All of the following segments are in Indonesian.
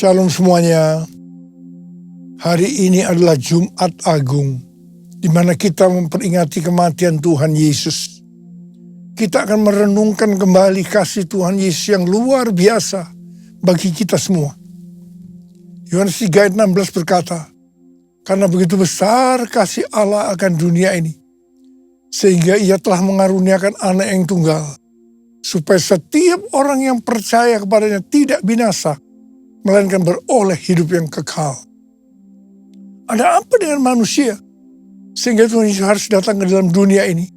Shalom semuanya. Hari ini adalah Jumat Agung, di mana kita memperingati kematian Tuhan Yesus. Kita akan merenungkan kembali kasih Tuhan Yesus yang luar biasa bagi kita semua. Yohanes 3 ayat 16 berkata, "Karena begitu besar kasih Allah akan dunia ini, sehingga Ia telah mengaruniakan Anak yang tunggal, supaya setiap orang yang percaya kepadanya tidak binasa, melainkan beroleh hidup yang kekal." Ada apa dengan manusia sehingga Tuhan Yesus harus datang ke dalam dunia ini?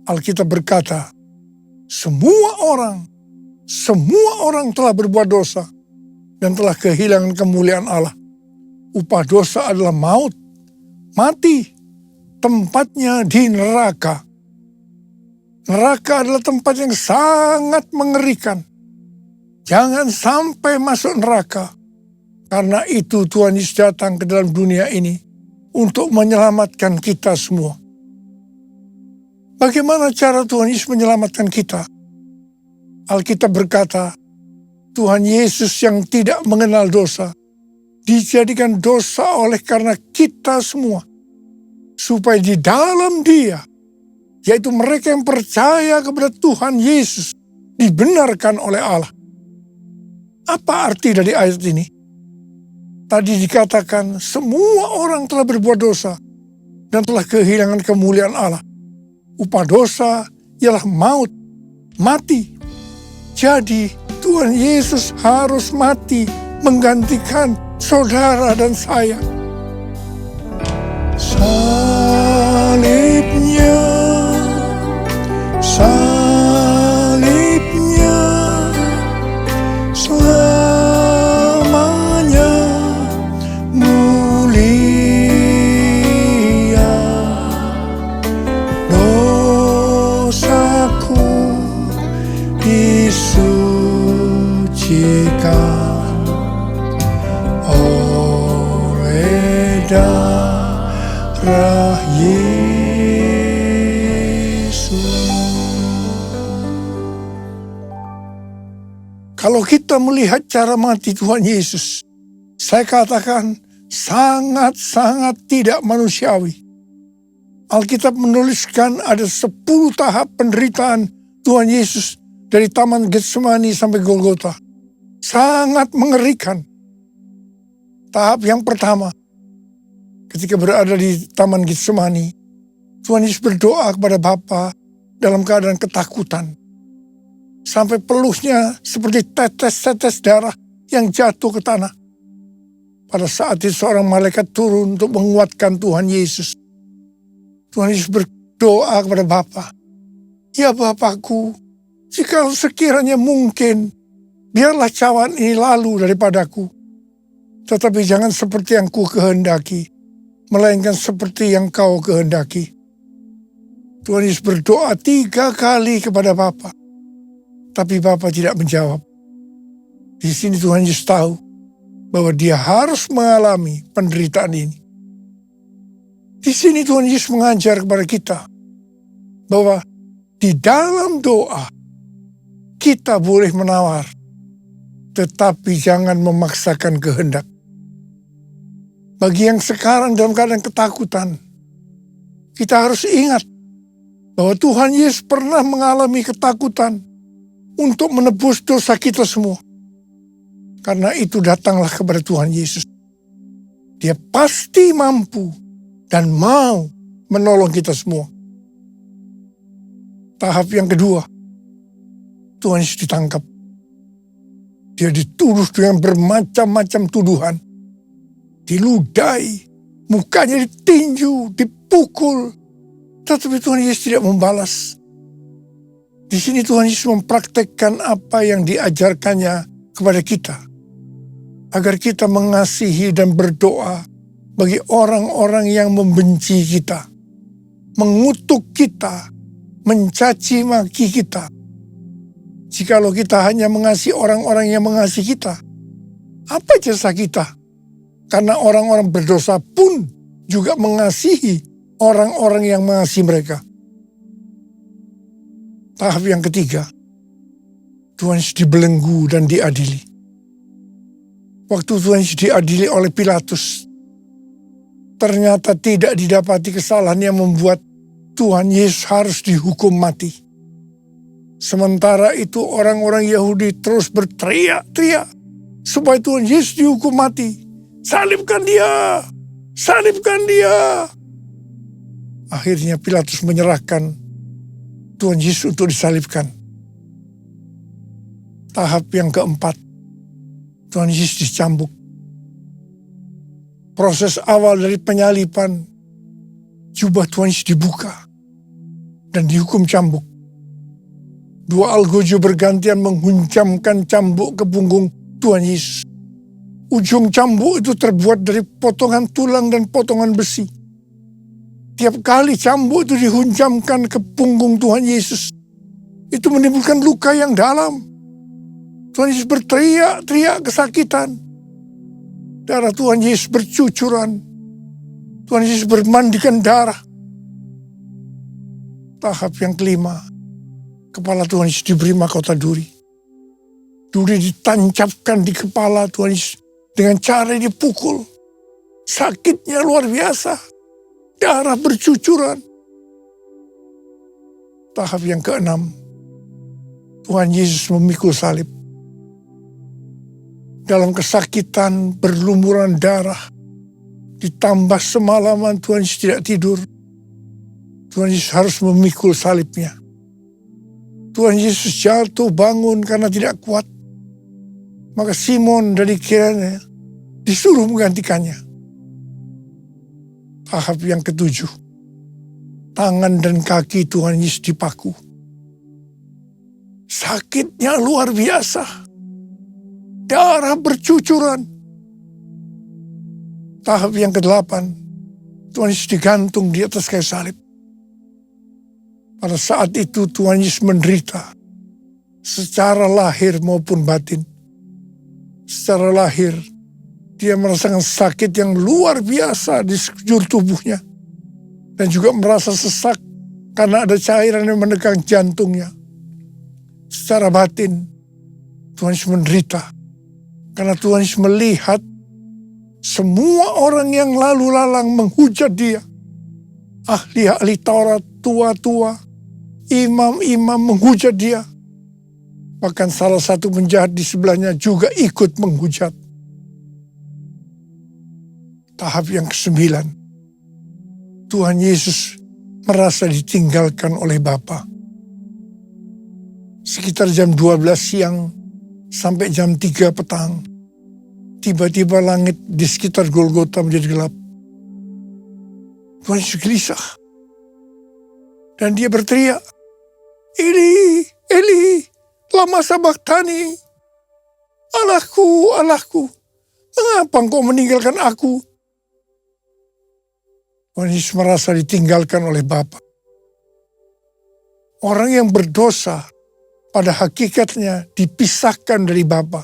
Alkitab berkata, semua orang telah berbuat dosa dan telah kehilangan kemuliaan Allah. Upah dosa adalah maut, mati, tempatnya di neraka. Neraka adalah tempat yang sangat mengerikan. Jangan sampai masuk neraka. Karena itu Tuhan Yesus datang ke dalam dunia ini untuk menyelamatkan kita semua. Bagaimana cara Tuhan Yesus menyelamatkan kita? Alkitab berkata, Tuhan Yesus yang tidak mengenal dosa, dijadikan dosa oleh karena kita semua. Supaya di dalam Dia, yaitu mereka yang percaya kepada Tuhan Yesus, dibenarkan oleh Allah. Apa arti dari ayat ini? Tadi dikatakan semua orang telah berbuat dosa dan telah kehilangan kemuliaan Allah. Upah dosa ialah maut, mati. Jadi Tuhan Yesus harus mati menggantikan saudara dan saya. Salibnya, selamanya mulia. Dosaku disucikan oleh darah Yesus. Kalau kita melihat cara mati Tuhan Yesus, saya katakan sangat-sangat tidak manusiawi. Alkitab menuliskan ada 10 tahap penderitaan Tuhan Yesus dari Taman Getsemani sampai Golgota. Sangat mengerikan. Tahap yang pertama, ketika berada di Taman Getsemani, Tuhan Yesus berdoa kepada Bapa dalam keadaan ketakutan. Sampai peluhnya seperti tetes-tetes darah yang jatuh ke tanah. Pada saat itu seorang malaikat turun untuk menguatkan Tuhan Yesus. Tuhan Yesus berdoa kepada Bapa, "Ya Bapakku, jika sekiranya mungkin, biarlah cawan ini lalu daripadaku. Tetapi jangan seperti yang ku kehendaki, melainkan seperti yang kau kehendaki." Tuhan Yesus berdoa 3 kali kepada Bapa. Tapi Bapa tidak menjawab. Di sini Tuhan Yesus tahu bahwa Dia harus mengalami penderitaan ini. Di sini Tuhan Yesus mengajar kepada kita bahwa di dalam doa kita boleh menawar, tetapi jangan memaksakan kehendak. Bagi yang sekarang dalam keadaan ketakutan, kita harus ingat bahwa Tuhan Yesus pernah mengalami ketakutan untuk menebus dosa kita semua. Karena itu datanglah kepada Tuhan Yesus. Dia pasti mampu dan mau menolong kita semua. Tahap yang kedua, Tuhan Yesus ditangkap. Dia dituduh dengan bermacam-macam tuduhan. Diludahi, mukanya ditinju, dipukul. Tetapi Tuhan Yesus tidak membalas. Di sini Tuhan Yesus mempraktekkan apa yang diajarkannya kepada kita. Agar kita mengasihi dan berdoa bagi orang-orang yang membenci kita. Mengutuk kita, mencaci maki kita. Jikalau kita hanya mengasihi orang-orang yang mengasihi kita, apa jasa kita? Karena orang-orang berdosa pun juga mengasihi orang-orang yang mengasihi mereka. Tahap yang ketiga, Tuhan Yesus dibelenggu dan diadili. Waktu Tuhan Yesus diadili oleh Pilatus, ternyata tidak didapati kesalahan yang membuat Tuhan Yesus harus dihukum mati. Sementara itu orang-orang Yahudi terus berteriak-teriak supaya Tuhan Yesus dihukum mati. Salibkan dia! Salibkan dia! Akhirnya Pilatus menyerahkan Tuhan Yesus untuk disalibkan. Tahap yang keempat, Tuhan Yesus dicambuk. Proses awal dari penyaliban, jubah Tuhan Yesus dibuka dan dihukum cambuk. Dua algojo bergantian menghunjamkan cambuk ke punggung Tuhan Yesus. Ujung cambuk itu terbuat dari potongan tulang dan potongan besi. Tiap kali cambuk itu dihunjamkan ke punggung Tuhan Yesus, itu menimbulkan luka yang dalam. Tuhan Yesus berteriak-teriak kesakitan. Darah Tuhan Yesus bercucuran. Tuhan Yesus bermandikan darah. Tahap yang kelima, kepala Tuhan Yesus diberi mahkota duri. Duri ditancapkan di kepala Tuhan Yesus dengan cara dipukul. Sakitnya luar biasa. Darah bercucuran. Tahap yang keenam, Tuhan Yesus memikul salib. Dalam kesakitan berlumuran darah, ditambah semalaman Tuhan Yesus tidak tidur, Tuhan Yesus harus memikul salibnya. Tuhan Yesus jatuh bangun karena tidak kuat. Maka Simon dari Kirene disuruh menggantikannya. Tahap yang ketujuh, tangan dan kaki Tuhan Yesus dipaku. Sakitnya luar biasa. Darah bercucuran. Tahap yang kedelapan, Tuhan Yesus digantung di atas kayu salib. Pada saat itu Tuhan Yesus menderita secara lahir maupun batin. Secara lahir, dia merasakan sakit yang luar biasa di sekujur tubuhnya. Dan juga merasa sesak karena ada cairan yang menekan jantungnya. Secara batin, Tuhan Yesus menderita. Karena Tuhan Yesus melihat semua orang yang lalu lalang menghujat dia. Ahli-ahli Taurat, tua-tua, imam-imam menghujat dia. Bahkan salah satu penjahat di sebelahnya juga ikut menghujat. Tahap yang ke-9, Tuhan Yesus merasa ditinggalkan oleh Bapa. Sekitar jam 12 siang sampai jam 3 petang, tiba-tiba langit di sekitar Golgota menjadi gelap. Tuhan Yesus gelisah. Dan dia berteriak, Eli, Eli, lama sabachthani. Allahku, Allahku, mengapa engkau meninggalkan aku? Tuhan Yesus merasa ditinggalkan oleh Bapa. Orang yang berdosa pada hakikatnya dipisahkan dari Bapa.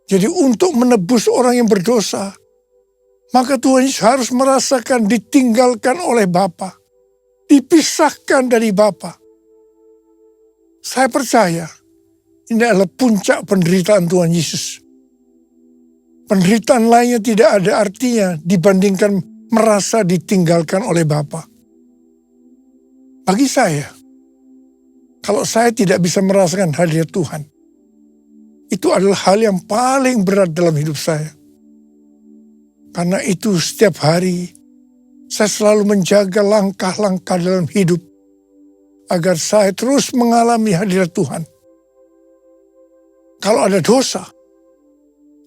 Jadi untuk menebus orang yang berdosa, maka Tuhan Yesus harus merasakan ditinggalkan oleh Bapa. Dipisahkan dari Bapa. Saya percaya ini adalah puncak penderitaan Tuhan Yesus. Penderitaan lainnya tidak ada artinya dibandingkan merasa ditinggalkan oleh Bapa. Bagi saya, kalau saya tidak bisa merasakan hadirat Tuhan, itu adalah hal yang paling berat dalam hidup saya. Karena itu setiap hari, saya selalu menjaga langkah-langkah dalam hidup, agar saya terus mengalami hadirat Tuhan. Kalau ada dosa,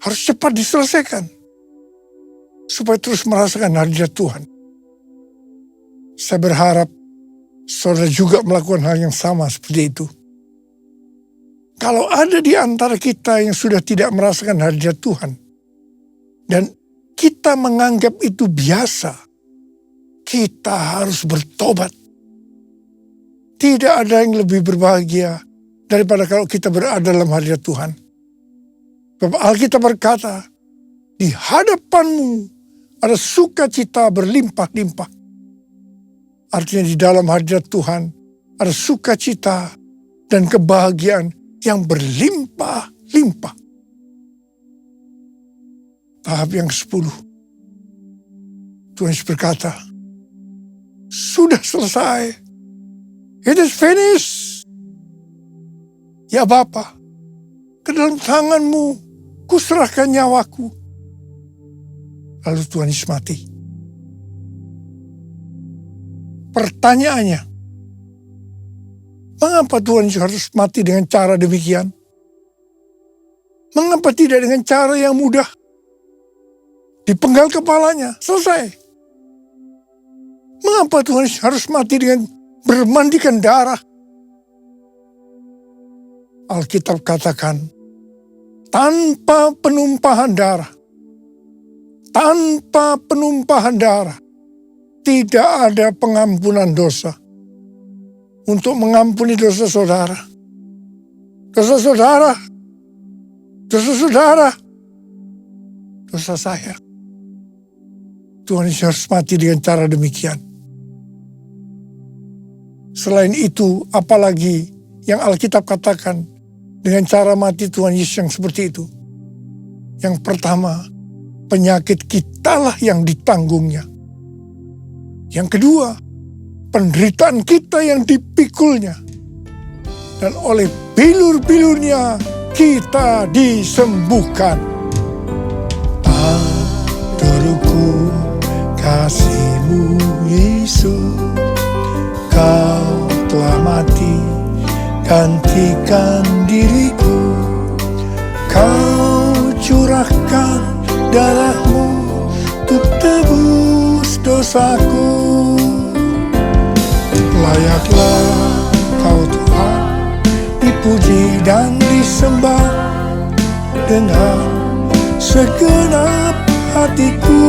harus cepat diselesaikan, supaya terus merasakan hadirat Tuhan. Saya berharap saudara juga melakukan hal yang sama seperti itu. Kalau ada di antara kita yang sudah tidak merasakan hadirat Tuhan, dan kita menganggap itu biasa, kita harus bertobat. Tidak ada yang lebih berbahagia daripada kalau kita berada dalam hadirat Tuhan. Sebab Alkitab berkata, di hadapanmu ada sukacita berlimpah-limpah. Artinya di dalam hadirat Tuhan ada sukacita dan kebahagiaan yang berlimpah-limpah. tahap yang ke-10. Tuhan Yesus berkata, sudah selesai. It is finished. Ya Bapa, ke dalam tangan-Mu kuserahkan nyawaku. Lalu Tuhan Yesus mati. Pertanyaannya, mengapa Tuhan Yesus harus mati dengan cara demikian? Mengapa tidak dengan cara yang mudah? Dipenggal kepalanya, selesai. Mengapa Tuhan Yesus harus mati dengan bermandikan darah? Alkitab katakan, tanpa penumpahan darah. Tanpa penumpahan darah. Tidak ada pengampunan dosa. Untuk mengampuni dosa saudara. Dosa saudara. Dosa saudara. Dosa saya. Tuhan Yesus harus mati dengan cara demikian. Selain itu, apalagi yang Alkitab katakan dengan cara mati Tuhan Yesus yang seperti itu. Yang pertama, penyakit kitalah yang ditanggungnya. Yang kedua, penderitaan kita yang dipikulnya. Dan oleh bilur-bilurnya kita disembuhkan. Aturku kasih-Mu Yesus, Kau telah mati gantikan diriku. Kau curahkan darah-Mu untuk tebus dosaku. Layaklah Kau Tuhan dipuji dan disembah dengan segenap hatiku.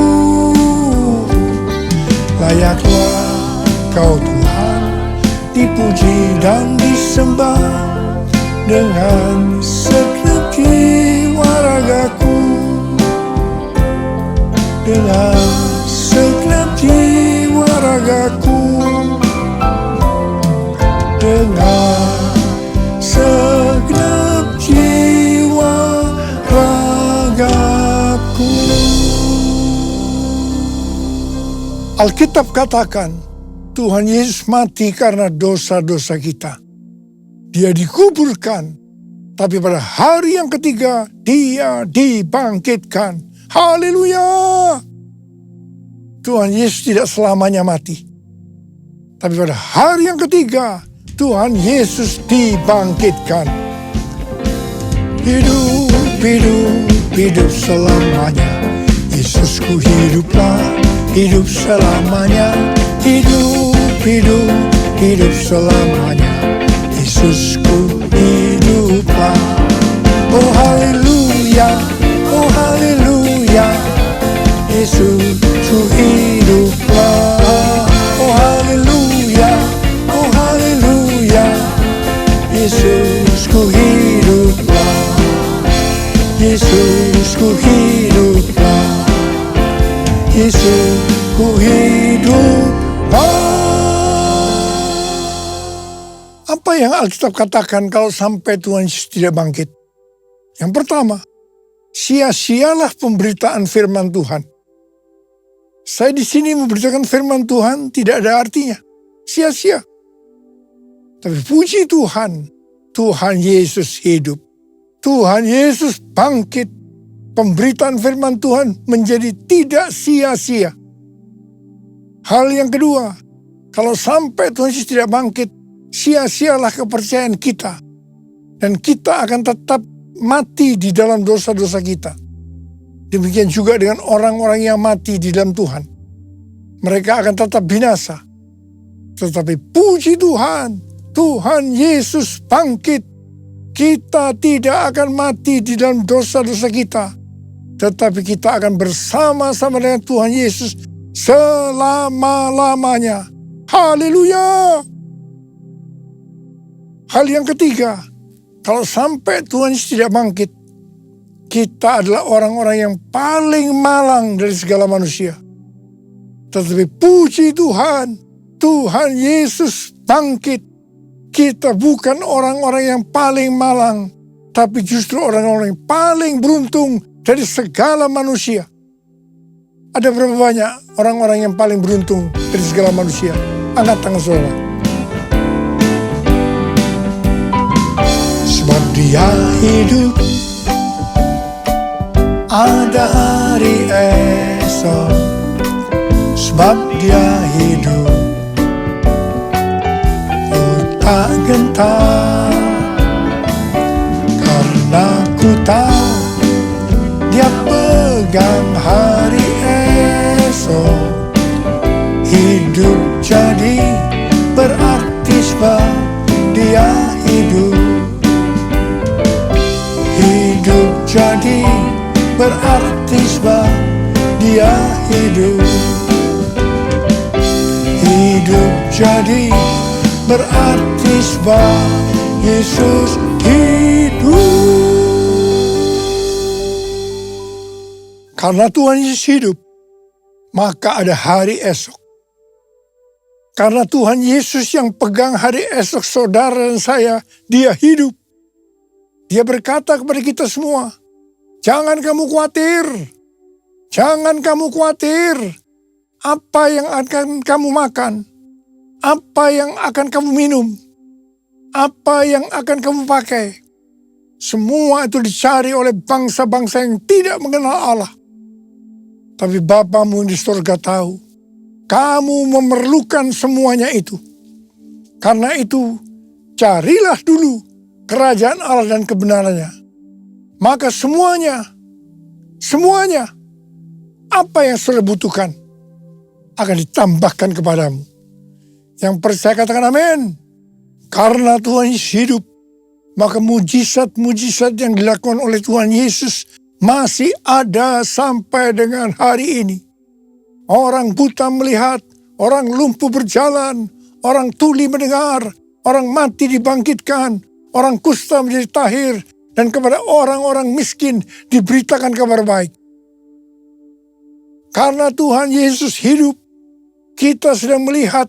Layaklah Kau Tuhan dipuji dan disembah dengan segenap jiwa ragaku. Dengan segenap jiwa ragaku. Dengan segenap jiwa ragaku. Alkitab katakan, Tuhan Yesus mati karena dosa-dosa kita. Dia dikuburkan, tapi pada hari yang ketiga, Dia dibangkitkan. Haleluya! Tuhan Yesus tidak selamanya mati. Tapi pada hari yang ketiga, Tuhan Yesus dibangkitkan. Hidup, hidup, hidup selamanya. Yesusku hiduplah, hidup selamanya. Hidup, hidup, hidup selamanya. Yesusku hiduplah. Oh haleluya, oh haleluya. Yesusku hiduplah. Oh haleluya, oh haleluya. Yesusku hiduplah. Yesusku hiduplah. Yesusku hiduplah. Apa yang Alkitab katakan kalau sampai Tuhan Yesus tidak bangkit? Yang pertama, sia-sialah pemberitaan firman Tuhan. Saya di sini memberitakan firman Tuhan tidak ada artinya. Sia-sia. Tapi puji Tuhan, Tuhan Yesus hidup. Tuhan Yesus bangkit. Pemberitaan firman Tuhan menjadi tidak sia-sia. Hal yang kedua, kalau sampai Tuhan Yesus tidak bangkit, sia-sialah kepercayaan kita. Dan kita akan tetap mati di dalam dosa-dosa kita. Demikian juga dengan orang-orang yang mati di dalam Tuhan. Mereka akan tetap binasa. Tetapi puji Tuhan, Tuhan Yesus bangkit. Kita tidak akan mati di dalam dosa-dosa kita. Tetapi kita akan bersama-sama dengan Tuhan Yesus selama-lamanya. Haleluya! Hal yang ketiga, kalau sampai Tuhan Yesus tidak bangkit, kita adalah orang-orang yang paling malang dari segala manusia. Tetapi puji Tuhan, Tuhan Yesus bangkit. Kita bukan orang-orang yang paling malang, tapi justru orang-orang yang paling beruntung dari segala manusia. Ada berapa banyak orang-orang yang paling beruntung dari segala manusia? Angkat tangan saudara. Sebab dia hidup, ada hari esok. Sebab dia hidup, ku tak gentar. Karena ku tahu dia pegang hari esok. Hidup jadi berarti sebab dia hidup. Hidup jadi berarti sebab dia hidup. Hidup jadi berarti sebab Yesus hidup. Karena Tuhan Yesus hidup, maka ada hari esok. Karena Tuhan Yesus yang pegang hari esok saudara dan saya, dia hidup. Dia berkata kepada kita semua, jangan kamu khawatir. Jangan kamu khawatir. Apa yang akan kamu makan? Apa yang akan kamu minum? Apa yang akan kamu pakai? Semua itu dicari oleh bangsa-bangsa yang tidak mengenal Allah. Tapi Bapamu di surga tahu, kamu memerlukan semuanya itu. Karena itu, carilah dulu kerajaan Allah dan kebenarannya. Maka semuanya, apa yang saudara butuhkan akan ditambahkan kepadamu. Yang percaya katakan amin. Karena Tuhan Yesus hidup, maka mujizat-mujizat yang dilakukan oleh Tuhan Yesus masih ada sampai dengan hari ini. Orang buta melihat, orang lumpuh berjalan, orang tuli mendengar, orang mati dibangkitkan, orang kusta menjadi tahir, dan kepada orang-orang miskin diberitakan kabar baik. Karena Tuhan Yesus hidup, kita sedang melihat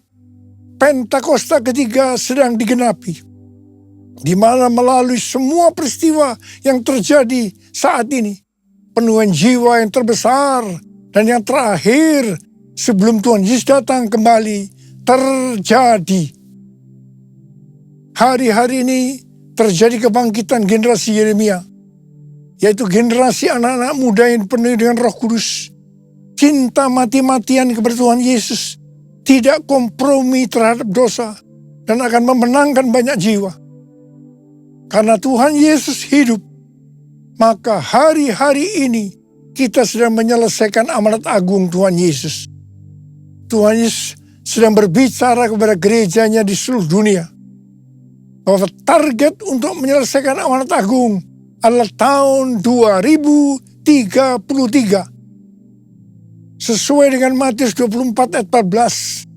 Pentakosta ketiga sedang digenapi. Di mana melalui semua peristiwa yang terjadi saat ini, penuhan jiwa yang terbesar dan yang terakhir sebelum Tuhan Yesus datang kembali terjadi. Hari-hari ini terjadi kebangkitan generasi Yeremia, yaitu generasi anak-anak muda yang penuh dengan Roh Kudus, cinta mati-matian kepada Tuhan Yesus, tidak kompromi terhadap dosa, dan akan memenangkan banyak jiwa. Karena Tuhan Yesus hidup, maka hari-hari ini kita sedang menyelesaikan amanat agung Tuhan Yesus. Tuhan Yesus sedang berbicara kepada gerejanya di seluruh dunia, bahwa target untuk menyelesaikan amanat agung adalah tahun 2033. Sesuai dengan Matius 24 ayat 14.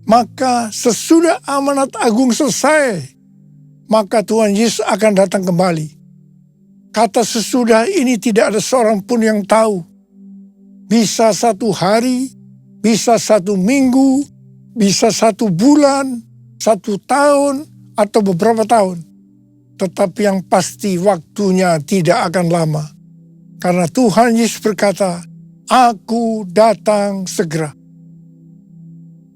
Maka sesudah amanat agung selesai, maka Tuhan Yesus akan datang kembali. Kata sesudah ini tidak ada seorang pun yang tahu. Bisa 1 hari, bisa 1 minggu, bisa 1 bulan, 1 tahun, atau beberapa tahun. Tetapi yang pasti waktunya tidak akan lama. Karena Tuhan Yesus berkata, Aku datang segera.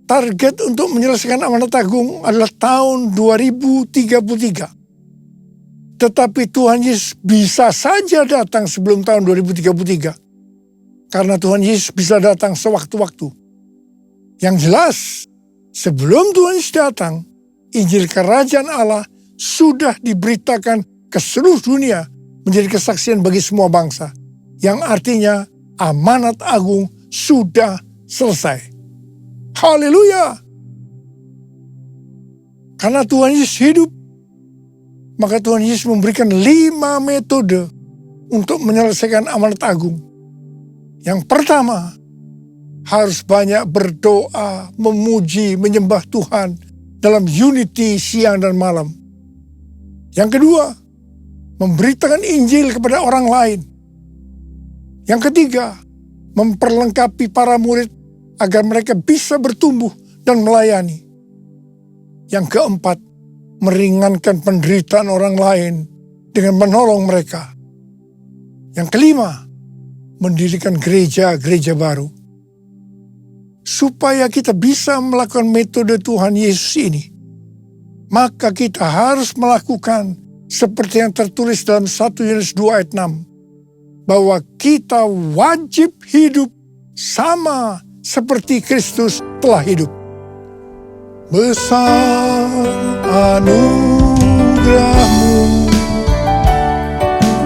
Target untuk menyelesaikan amanat agung adalah tahun 2033. Tetapi Tuhan Yesus bisa saja datang sebelum tahun 2033. Karena Tuhan Yesus bisa datang sewaktu-waktu. Yang jelas, sebelum Tuhan Yesus datang, Injil Kerajaan Allah sudah diberitakan ke seluruh dunia menjadi kesaksian bagi semua bangsa. Yang artinya amanat agung sudah selesai. Haleluya! Karena Tuhan Yesus hidup, maka Tuhan Yesus memberikan 5 metode untuk menyelesaikan amanat agung. Yang pertama, harus banyak berdoa, memuji, menyembah Tuhan dalam unity siang dan malam. Yang kedua, memberitakan Injil kepada orang lain. Yang ketiga, memperlengkapi para murid agar mereka bisa bertumbuh dan melayani. Yang keempat, meringankan penderitaan orang lain dengan menolong mereka. Yang kelima, mendirikan gereja baru. Supaya kita bisa melakukan metode Tuhan Yesus ini, maka kita harus melakukan seperti yang tertulis dalam 1 Yohanes 2 ayat 6. Bahwa kita wajib hidup sama seperti Kristus telah hidup. Besar anugerah-Mu,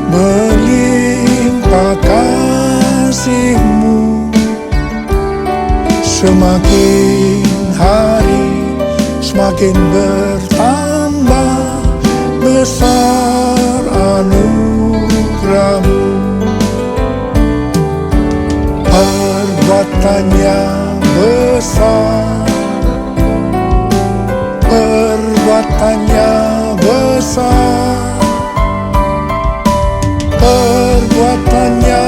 melimpah kasih-Mu, semakin hari semakin bertambah. Besar anugerah-Mu, perbuatannya besar, perbuatannya besar, perbuatannya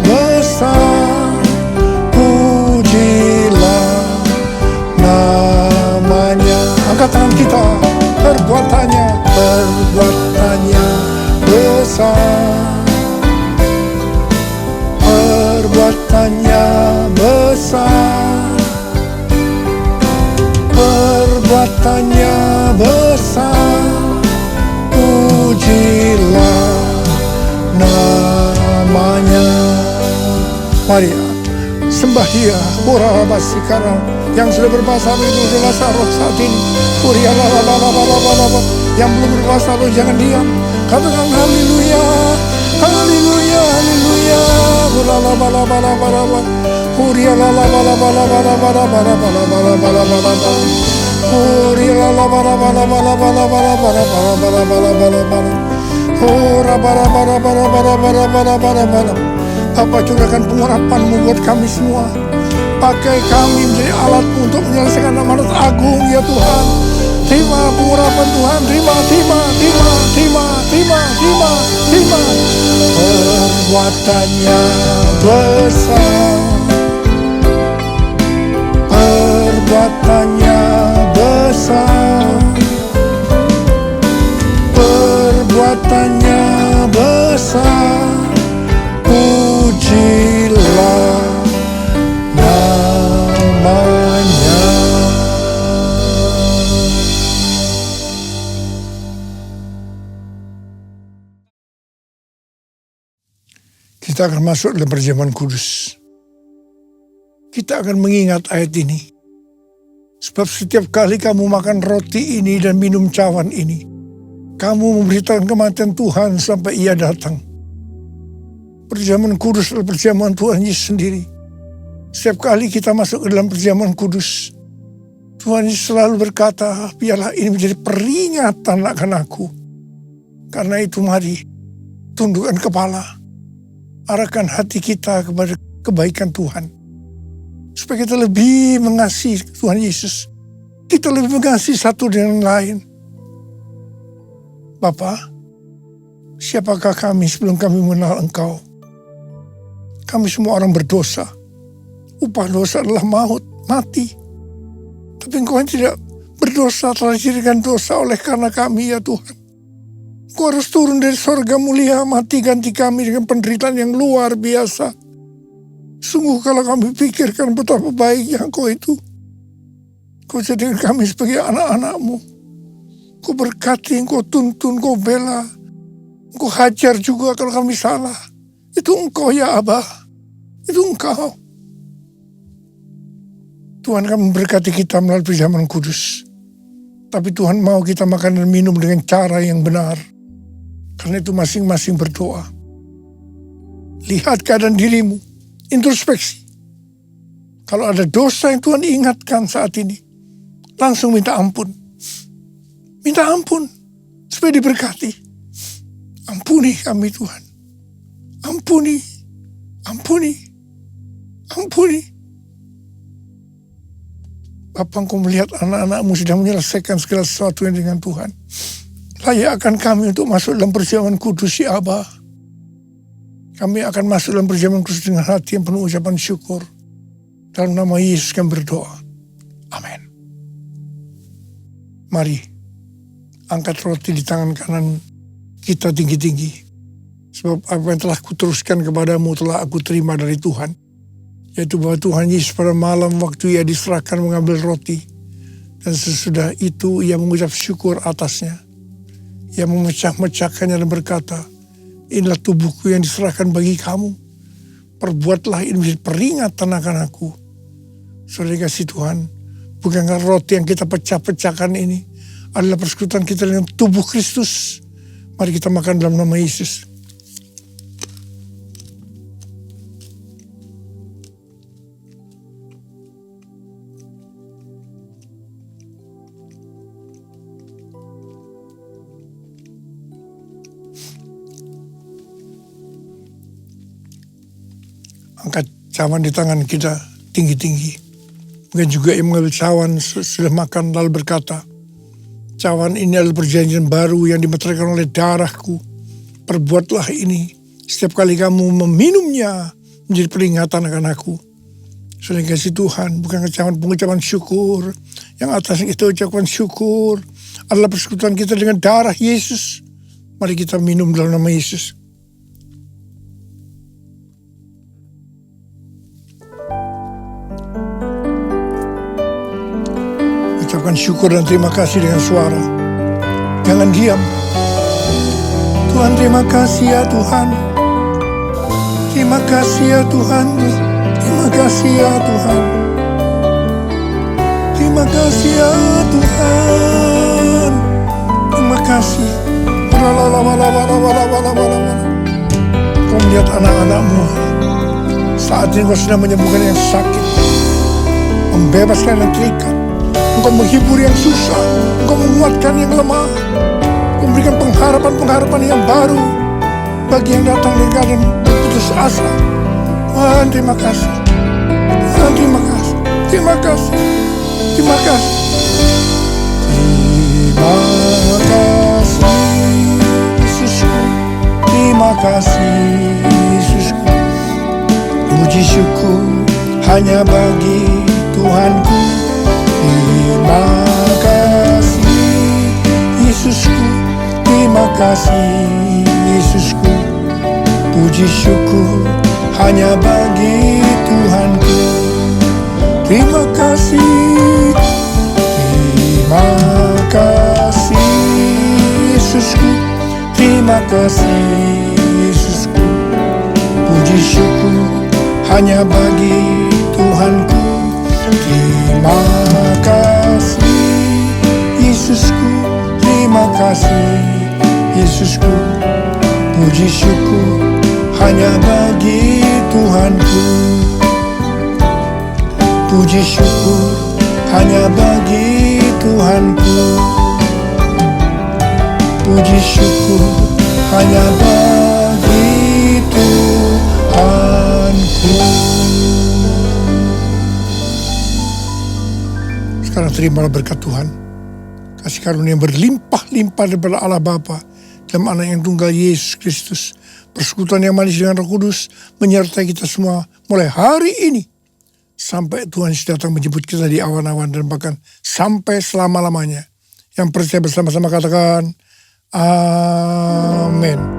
besar. Pujilah namanya. Angkat tangan kita. Perbuatannya besar, perbuatannya besar, perbuatannya besar. Pujilah namanya. Mari sembah Dia. Yang sudah berbahasa itu berbahasa roh saat ini. Yang belum berbahasa roh jangan diam. Katakan haleluya, haleluya, haleluya. Bapa, curahkan pengurapan-Mu buat kami semua. Pakai kami menjadi alat-Mu untuk menyelesaikan amanat agung ya Tuhan. Terima pengurapan Tuhan, terima. Perbuatannya besar, perbuatannya besar, perbuatannya besar. Pujilah namanya. Kita akan masuk dalam perjamuan kudus. Kita akan mengingat ayat ini. Sebab setiap kali kamu makan roti ini dan minum cawan ini, kamu memberitakan kematian Tuhan sampai Ia datang. Perjamuan kudus adalah perjamuan Tuhan Yesus sendiri. Setiap kali kita masuk ke dalam perjamuan kudus, Tuhan Yesus selalu berkata, biarlah ini menjadi peringatan akan aku. Karena itu mari, tundukkan kepala. Arahkan hati kita kepada kebaikan Tuhan. Supaya kita lebih mengasihi Tuhan Yesus. Kita lebih mengasihi satu dengan lain. Bapa, siapakah kami sebelum kami mengenal Engkau? Kami semua orang berdosa. Upah dosa adalah maut, mati. Tapi Engkau yang tidak berdosa telah dijadikan dosa oleh karena kami ya Tuhan. Engkau harus turun dari sorga mulia, mati ganti kami dengan penderitaan yang luar biasa. Sungguh kalau kami pikirkan betapa baiknya Engkau itu. Engkau jadikan kami sebagai anak-anak-Mu. Engkau berkati, Engkau tuntun, Engkau bela. Engkau hajar juga kalau kami salah. Itu Engkau ya Abah. Itu Engkau. Tuhan akan memberkati kita melalui perjamuan kudus. Tapi Tuhan mau kita makan dan minum dengan cara yang benar. Karena itu masing-masing berdoa. Lihat keadaan dirimu. Introspeksi. Kalau ada dosa yang Tuhan ingatkan saat ini, langsung minta ampun. Minta ampun. Supaya diberkati. Ampuni kami Tuhan. Ampuni. Ampuni. Ampuni. Bapa, Engkau melihat anak-anak-Mu sedang menyelesaikan segala sesuatu yang dengan Tuhan. Layakkan kami untuk masuk dalam perjamuan kudus ya Abah. Kami akan masuk dalam perjamuan kudus dengan hati yang penuh ucapan syukur. Dalam nama Yesus kami berdoa. Amin. Mari, angkat roti di tangan kanan kita tinggi-tinggi. Sebab apa yang telah kuteruskan kepadamu telah aku terima dari Tuhan. Yaitu bahwa Tuhan Yesus pada malam waktu ia diserahkan mengambil roti. Dan sesudah itu ia mengucap syukur atasnya. Ia memecah-mecahkannya dan berkata, inilah tubuhku yang diserahkan bagi kamu. Perbuatlah ini menjadi peringatan akan aku. Saudara kasih Tuhan, bukankah roti yang kita pecah-pecahkan ini adalah persekutuan kita dengan tubuh Kristus. Mari kita makan dalam nama Yesus. Angkat cawan di tangan kita tinggi-tinggi. Mungkin juga yang mengambil cawan sudah makan lalu berkata, cawan ini adalah perjanjian baru yang dimeteraikan oleh darahku. Perbuatlah ini setiap kali kamu meminumnya menjadi peringatan akan aku. Sudah kasih Tuhan, bukan cawan pengucapan syukur. Yang atas kita ucapkan syukur adalah persekutuan kita dengan darah Yesus. Mari kita minum dalam nama Yesus. Ucapkan syukur dan terima kasih dengan suara. Jangan diam. Tuhan, terima kasih ya Tuhan. Terima kasih ya Tuhan. Terima kasih ya Tuhan. Terima kasih ya Tuhan. Terima kasih. Kau melihat anak-anakmu. Saat ini kau sedang menyembuhkan yang sakit. Membebaskan yang terikat. Engkau menghibur yang susah, Engkau menguatkan yang lemah, Engkau memberikan pengharapan-pengharapan yang baru bagi yang datang dengan keadaan putus asa. Tuhan, terima kasih. Tuhan, terima kasih. Terima kasih. Terima kasih. Terima kasih Yesusku. Terima kasih Yesusku. Puji syukur hanya bagi Tuhanku. Terima kasih Yesusku, terima kasih Yesusku. Puji syukur hanya bagi Tuhanku. Terima kasih, terima kasih Yesusku, terima kasih Yesusku. Puji syukur hanya bagi Tuhanku. Terima kasih Yesusku, terima kasih Yesusku. Puji syukur hanya bagi Tuhanku. Puji syukur hanya bagi Tuhanku. Puji syukur hanya bagi Tuhanku. Sekarang terimalah berkat Tuhan. Kasih karunia yang berlimpah-limpah daripada Allah Bapa dalam Anak yang tunggal Yesus Kristus. Persekutuan yang manis dengan Roh Kudus menyertai kita semua mulai hari ini. Sampai Tuhan datang menjemput kita di awan-awan dan bahkan sampai selama-lamanya. Yang percaya bersama-sama katakan, Amin.